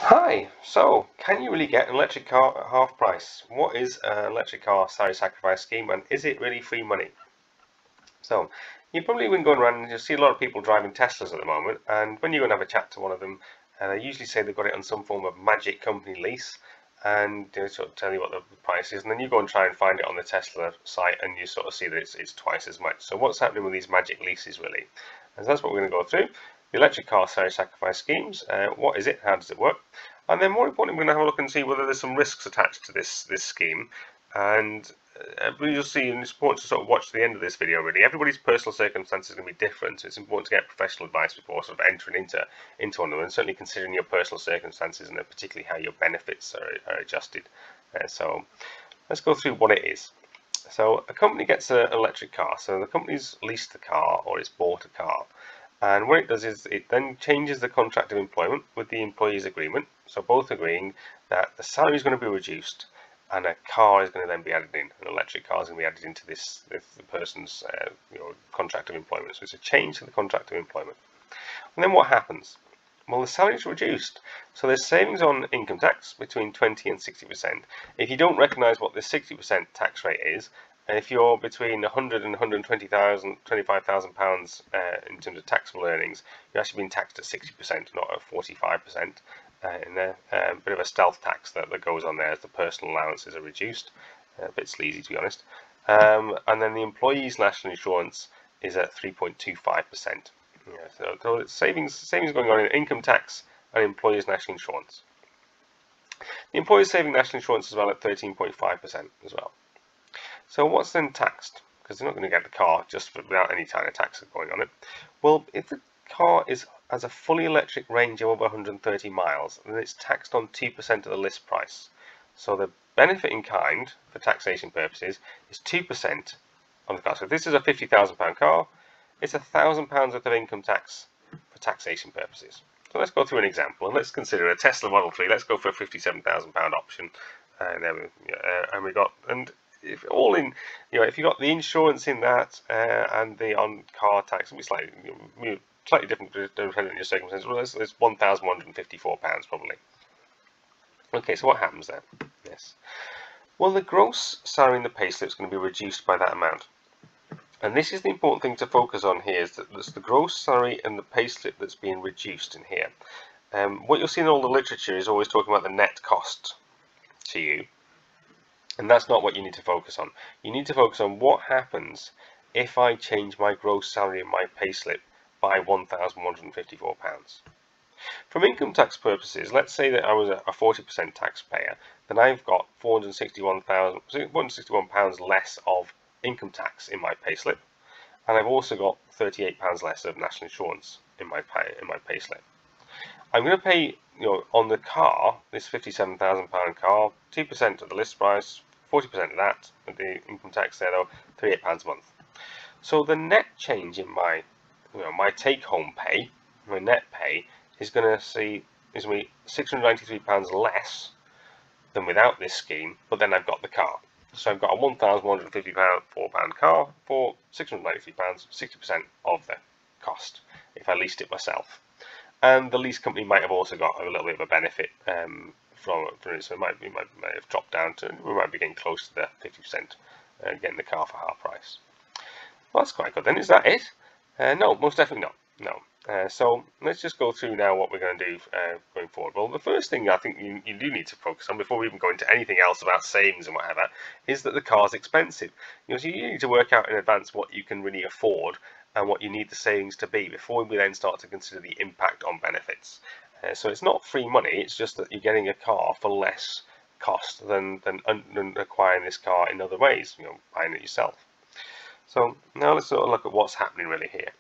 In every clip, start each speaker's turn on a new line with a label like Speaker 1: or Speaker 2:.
Speaker 1: Hi, so can you really get an electric car at half price? What is an electric car salary sacrifice scheme and is it really free money? So you've probably been going around and you'll see a lot of people driving Teslas at the moment, and when you go and have a chat to one of them, they usually say they've got it on some form of magic company lease, and they sort of tell you what the price is, and then you go and try and find it on the Tesla site and you sort of see that it's twice as much. So what's happening with these magic leases really? And so that's what we're going to go through. The electric car salary sacrifice schemes, what is it, how does it work? And then more importantly, we're going to have a look and see whether there's some risks attached to this scheme. And you'll see, and it's important to sort of watch the end of this video really. Everybody's personal circumstances are going to be different, so it's important to get professional advice before sort of entering into one of them, and certainly considering your personal circumstances and particularly how your benefits are adjusted. So let's go through what it is. So a company gets an electric car, so the company's leased the car or it's bought a car. And what it does is it then changes the contract of employment with the employee's agreement. So both agreeing that the salary is going to be reduced and a car is going to then be added in. An electric car is going to be added into the person's contract of employment. So it's a change to the contract of employment. And then what happens? Well, the salary is reduced. So there's savings on income tax between 20 and 60%. If you don't recognise what the 60% tax rate is, and if you're between 100 and 120,000, 25,000 pounds in terms of taxable earnings, you're actually being taxed at 60%, not at 45%. In there, a bit of a stealth tax that goes on there as the personal allowances are reduced. A bit sleazy, to be honest. And then the employee's national insurance is at 3.25%. So it's savings going on in income tax and employer's national insurance. The employer's saving national insurance as well at 13.5% as well. So what's then taxed? Because they're not going to get the car just without any kind of tax going on it. Well, if the car has a fully electric range of over 130 miles, then it's taxed on 2% of the list price. So the benefit in kind, for taxation purposes, is 2% on the car. So if this is a £50,000 car, it's £1,000 worth of income tax for taxation purposes. So let's go through an example, and let's consider a Tesla Model 3. Let's go for a £57,000 option, and we got if all in, if you got the insurance in that and the on-car tax, it'll be slightly different depending on your circumstances. Well, it's £1,154 probably. Okay, so what happens then? Yes. Well, the gross salary in the payslip is going to be reduced by that amount. And this is the important thing to focus on here, is that it's the gross salary and the payslip that's being reduced in here. What you'll see in all the literature is always talking about the net cost to you. And that's not what you need to focus on. You need to focus on what happens if I change my gross salary in my payslip by £1,154. From income tax purposes, let's say that I was a 40% taxpayer, then I've got £461 less of income tax in my payslip, and I've also got £38 less of national insurance in my payslip. I'm going to pay, on the car, this £57,000 car, 2% of the list price, 40% of that, with the income tax there though, £38 a month. So the net change in my, my take-home pay, my net pay, is going to be £693 less than without this scheme, but then I've got the car. So I've got a £1,154 car for £693, 60% of the cost, if I leased it myself. And the lease company might have also got a little bit of a benefit from it, so it might have dropped down to, we might be getting close to the 50%, getting the car for half price. Well, that's quite good then. Is that it? No, most definitely not. No. So let's just go through now what we're going to do going forward. Well, the first thing I think you do need to focus on before we even go into anything else about savings and whatever is that the car's expensive. So you need to work out in advance what you can really afford and what you need the savings to be before we then start to consider the impact on benefits. So it's not free money, it's just that you're getting a car for less cost than acquiring this car in other ways, buying it yourself. So now let's sort of look at what's happening really here.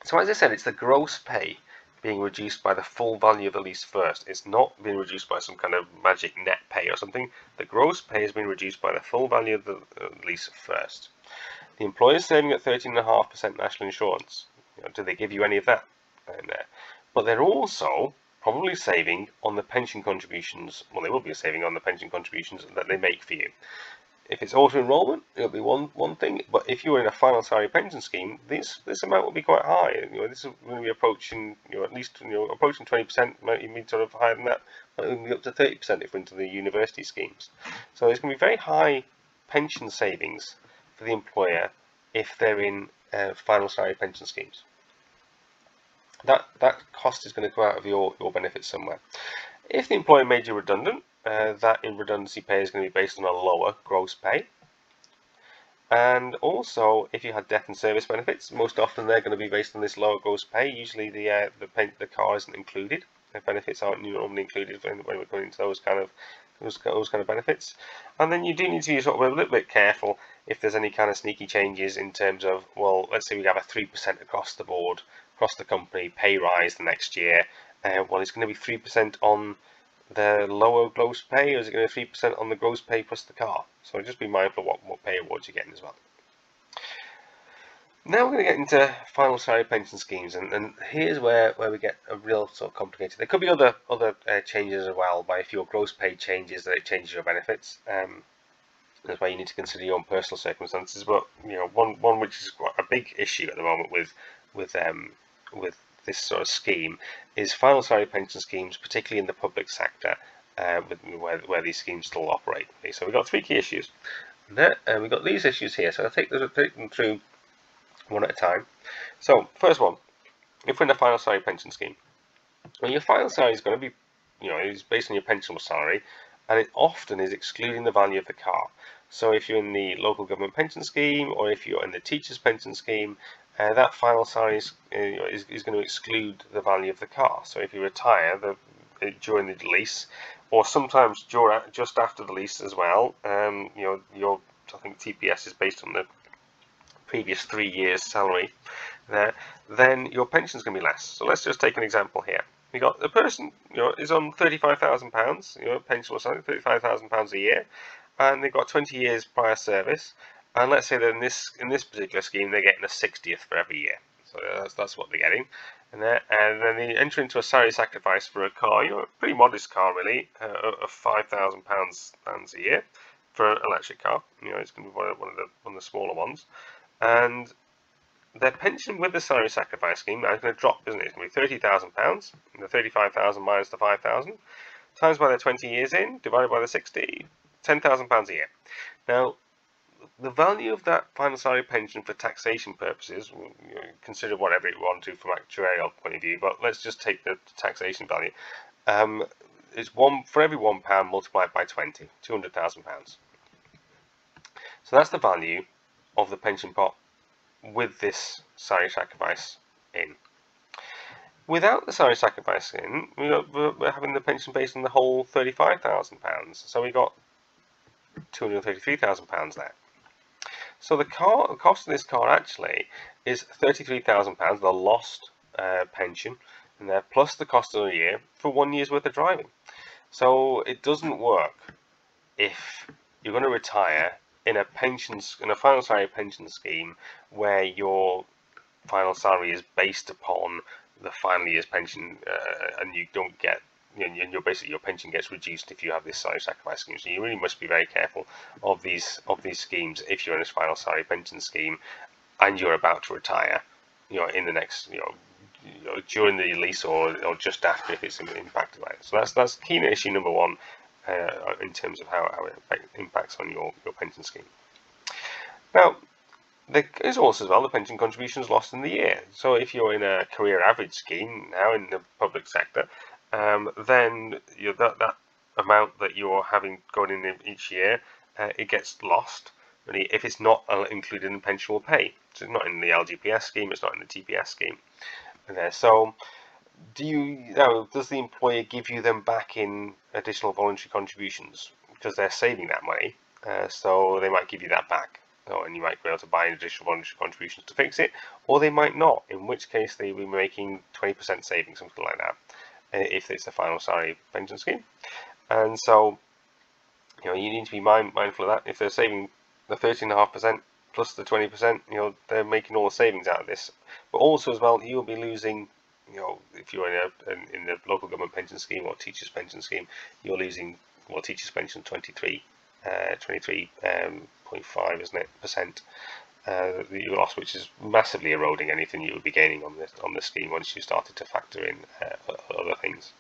Speaker 1: So as I said, it's the gross pay being reduced by the full value of the lease first. It's not being reduced by some kind of magic net pay or something. The gross pay has been reduced by the full value of the lease first. The employer is saving at 13.5% national insurance. Do they give you any of that in there? But they're also probably saving on the pension contributions. Well, they will be saving on the pension contributions that they make for you. If it's auto-enrollment, it'll be one thing. But if you're in a final salary pension scheme, this amount will be quite high. This is going to be approaching, at least approaching 20%. Might even be sort of higher than that. Might even be up to 30% if we're into the university schemes. So it's going to be very high pension savings for the employer if they're in final salary pension schemes. That cost is going to go out of your benefits somewhere. If the employer made you redundant, that in redundancy pay is going to be based on a lower gross pay. And also, if you had death and service benefits, most often they're going to be based on this lower gross pay. Usually the car isn't included. The benefits aren't normally included when we're going into those kind of benefits. And then you do need to be sort of a little bit careful if there's any kind of sneaky changes in terms of, well, let's say we have a 3% across the board, across the company, pay rise the next year. Well, it's going to be 3% on the lower gross pay, or is it going to be 3% on the gross pay plus the car? So just be mindful of what pay awards you're getting as well. Now we're going to get into final salary pension schemes, and here's where we get a real sort of complicated. There could be other changes as well. By if your gross pay changes, that it changes your benefits. That's why you need to consider your own personal circumstances. But one which is quite a big issue at the moment with this sort of scheme is final salary pension schemes, particularly in the public sector, where these schemes still operate. Okay, so we've got three key issues. We've got these issues here, so I'll take them through one at a time. So first one, if we're in a final salary pension scheme, well, your final salary is going to be, is based on your pensionable salary, and it often is excluding the value of the car. So if you're in the local government pension scheme, or if you're in the teacher's pension scheme, that final salary is going to exclude the value of the car. So if you retire during the lease, or sometimes just after the lease as well, I think TPS is based on the previous 3 years' salary there, then your pension is going to be less. So let's just take an example here. We got the person is on £35,000, pensionable salary, £35,000 a year, and they've got 20 years prior service. And let's say that in this particular scheme, they're getting a 60th for every year. So that's what they're getting. And then they enter into a salary sacrifice for a car, a pretty modest car really, of £5,000 a year for an electric car. It's going to be one of the smaller ones. And their pension with the salary sacrifice scheme now is going to drop, isn't it? It's going to be £30,000. The 35,000 minus the 5,000 times by the 20 years in, divided by the 60, £10,000 a year. Now, the value of that final salary pension for taxation purposes, consider whatever you want to from actuarial point of view, but let's just take the taxation value. Is for every £1 multiplied by 20, £200,000. So that's the value of the pension pot with this salary sacrifice in. Without the salary sacrifice in, we're having the pension based on the whole £35,000. So we got £233,000 there. So the cost of this car actually is £33,000, the lost pension, and there plus the cost of a year for 1 year's worth of driving. So it doesn't work if you're going to retire in a final salary pension scheme where your final salary is based upon the final year's pension, and you don't get, and your pension gets reduced if you have this salary sacrifice scheme. So you really must be very careful of these schemes if you're in a final salary pension scheme and you're about to retire, in the next, during the lease or just after if it's impacted by it. So that's key issue number one in terms of how it impacts on your pension scheme. Now, there is also as well the pension contributions lost in the year. So if you're in a career average scheme now in the public sector, then that amount that you're having going in each year, it gets lost really if it's not included in pensionable pay. So it's not in the LGPS scheme, it's not in the TPS scheme. So does the employer give you them back in additional voluntary contributions because they're saving that money? So they might give you that back. And you might be able to buy additional voluntary contributions to fix it, or they might not, in which case they will be making 20% savings, something like that, if it's the final salary pension scheme. And so, you need to be mindful of that. If they're saving the 13.5% plus the 20%, they're making all the savings out of this. But also as well, you'll be losing, if you're in the local government pension scheme or teachers pension scheme, you're losing, teachers pension 23 23.5, isn't it, percent that you lost, which is massively eroding anything you would be gaining on this scheme once you started to factor in other things.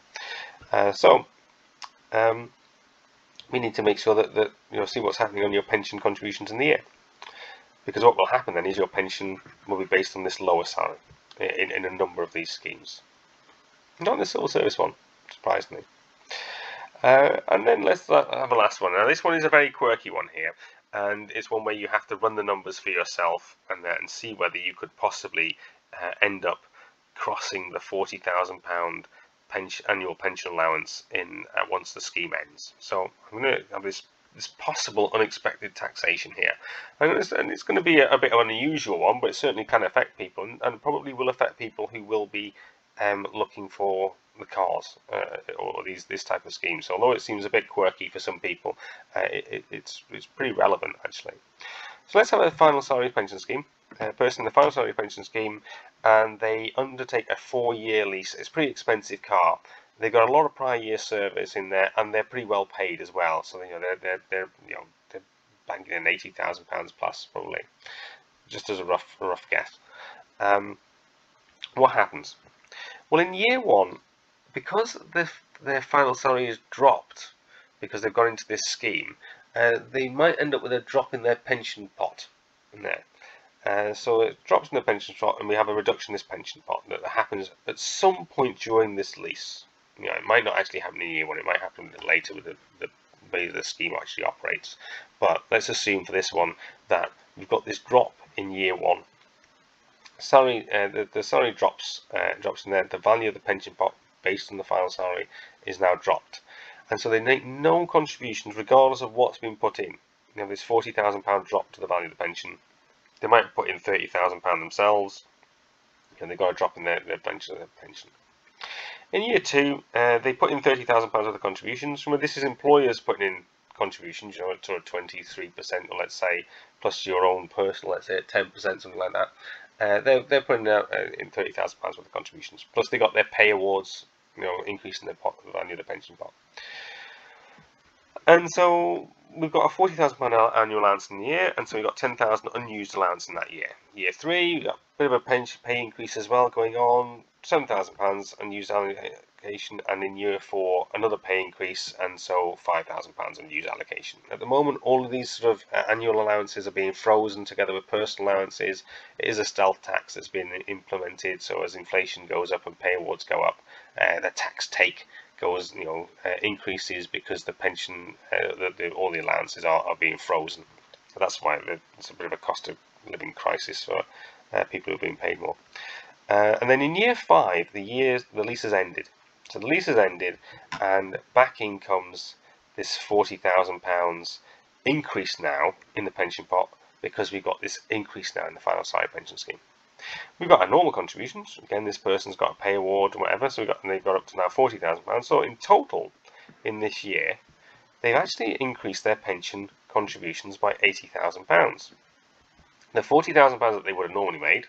Speaker 1: We need to make sure that see what's happening on your pension contributions in the year, because what will happen then is your pension will be based on this lower salary in a number of these schemes. Not in the civil service one, surprisingly. And then let's have a last one. Now this one is a very quirky one here, and it's one where you have to run the numbers for yourself and see whether you could possibly end up crossing the £40,000 annual pension allowance once the scheme ends. So I'm going to have this possible unexpected taxation here, and it's going to be a bit of an unusual one, but it certainly can affect people, and probably will affect people who will be looking for the cars or this type of scheme. So although it seems a bit quirky for some people, it's pretty relevant actually. So let's have a final salary pension scheme. Person in the final salary pension scheme, and they undertake a 4-year lease. It's a pretty expensive car. They've got a lot of prior year service in there, and they're pretty well paid as well. So they're banking in £80,000 plus probably, just as a rough guess. What happens? Well, in year 1, because their final salary is dropped because they've gone into this scheme, they might end up with a drop in their pension pot in there. So it drops in the pension pot, and we have a reduction in this pension pot that happens at some point during this lease. It might not actually happen in year 1, it might happen later with the way the scheme actually operates. But let's assume for this one that we've got this drop in year 1. The salary drops in there. The value of the pension pot based on the final salary is now dropped, and so they make no contributions regardless of what's been put in. This £40,000 drop to the value of the pension. They might put in £30,000 themselves, and they've got a drop in their pension. In year 2, they put in £30,000 of the contributions. Remember, this is employers putting in contributions, sort of 23%, or let's say, plus your own personal, let's say at 10%, something like that. They're putting out in £30,000 worth of contributions. Plus they got their pay awards, increasing the value of the pension pot. And so we've got a £40,000 annual allowance in the year, and so we've got £10,000 unused allowance in that year. Year 3, we've got a bit of a pay increase as well going on, £7,000 unused allocation, and in year 4 another pay increase, and so £5,000 unused allocation. At the moment, all of these sort of annual allowances are being frozen together with personal allowances. It is a stealth tax that's been implemented, so as inflation goes up and pay awards go up, the tax take goes, increases because the pension, all the allowances are being frozen. So that's why it's a bit of a cost of living crisis for people who are being paid more. And then in year 5, the lease has ended. So the lease has ended, and back in comes this £40,000 increase now in the pension pot, because we've got this increase now in the final salary pension scheme. We've got our normal contributions. Again, this person's got a pay award or whatever, so they've got up to now £40,000. So in total, in this year, they've actually increased their pension contributions by £80,000. The £40,000 that they would have normally made,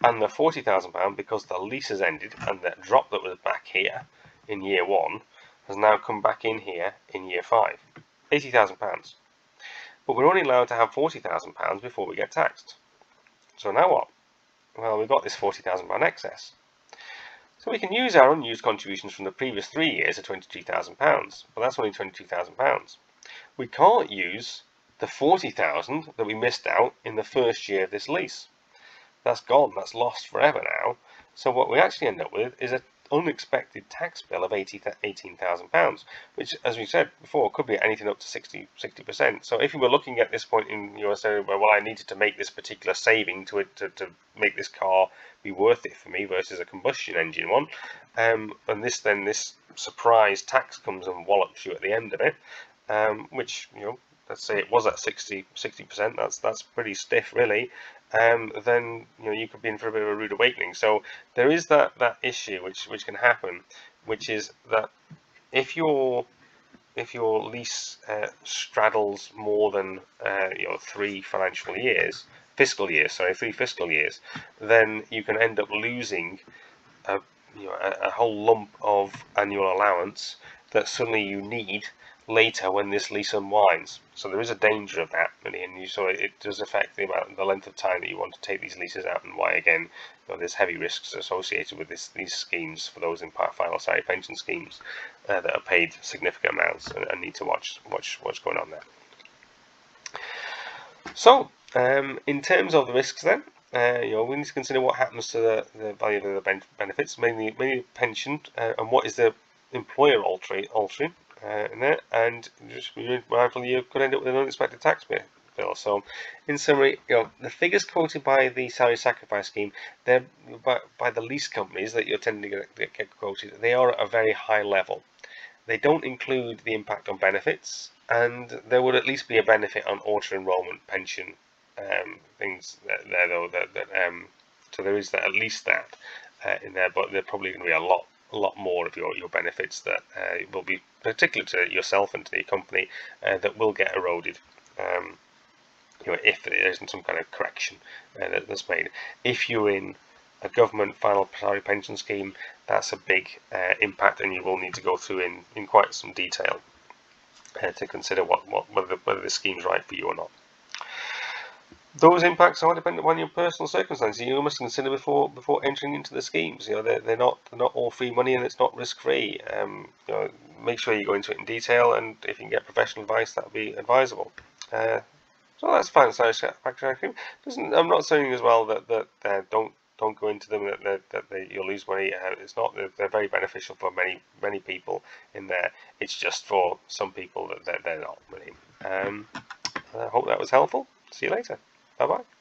Speaker 1: and the £40,000 because the lease has ended, and that drop that was back here in year 1 has now come back in here in year 5. £80,000. But we're only allowed to have £40,000 before we get taxed. So now what? Well, we've got this £40,000 excess. So we can use our unused contributions from the previous 3 years of £22,000, but that's only £22,000. We can't use the £40,000 that we missed out in the first year of this lease. That's gone, that's lost forever now. So what we actually end up with is an unexpected tax bill of £18,000, which, as we said before, could be anything up to 60%. So if you were looking at this point in your saying, well, I needed to make this particular saving to make this car be worth it for me versus a combustion engine one, and this surprise tax comes and wallops you at the end of it, which, let's say it was at 60%, that's pretty stiff really. Then you could be in for a bit of a rude awakening. So there is that issue which can happen, which is that if your lease straddles more than 3 fiscal years, then you can end up losing a whole lump of annual allowance that suddenly you need later when this lease unwinds. So there is a danger of that, really, and so it does affect the length of time that you want to take these leases out, and why again, there's heavy risks associated with these schemes for those in final salary pension schemes that are paid significant amounts and need to watch what's going on there. So in terms of the risks, then we need to consider what happens to the value of the benefits, mainly pension, and what is the employer altering in there, and just be mindful you could end up with an unexpected tax bill. So, in summary, the figures quoted by the salary sacrifice scheme, they're by the lease companies that you're tending to get quoted, they are at a very high level. They don't include the impact on benefits, and there would at least be a benefit on auto enrollment, pension, things there though. So there is at least that in there, but there probably going to be a lot more of your benefits that will be particular to yourself and to the company that will get eroded if there isn't some kind of correction that's made. If you're in a government final salary pension scheme, that's a big impact, and you will need to go through in quite some detail to consider whether the scheme's right for you or not. Those impacts are dependent on your personal circumstances. You must consider before entering into the schemes. They're not all free money, and it's not risk free. Make sure you go into it in detail, and if you can get professional advice, that would be advisable. So that's final salary sacrifice. I'm not saying as well that don't go into them, that you'll lose money. It's not. They're very beneficial for many people in there. It's just for some people that they're not really. I hope that was helpful. See you later. Bye bye.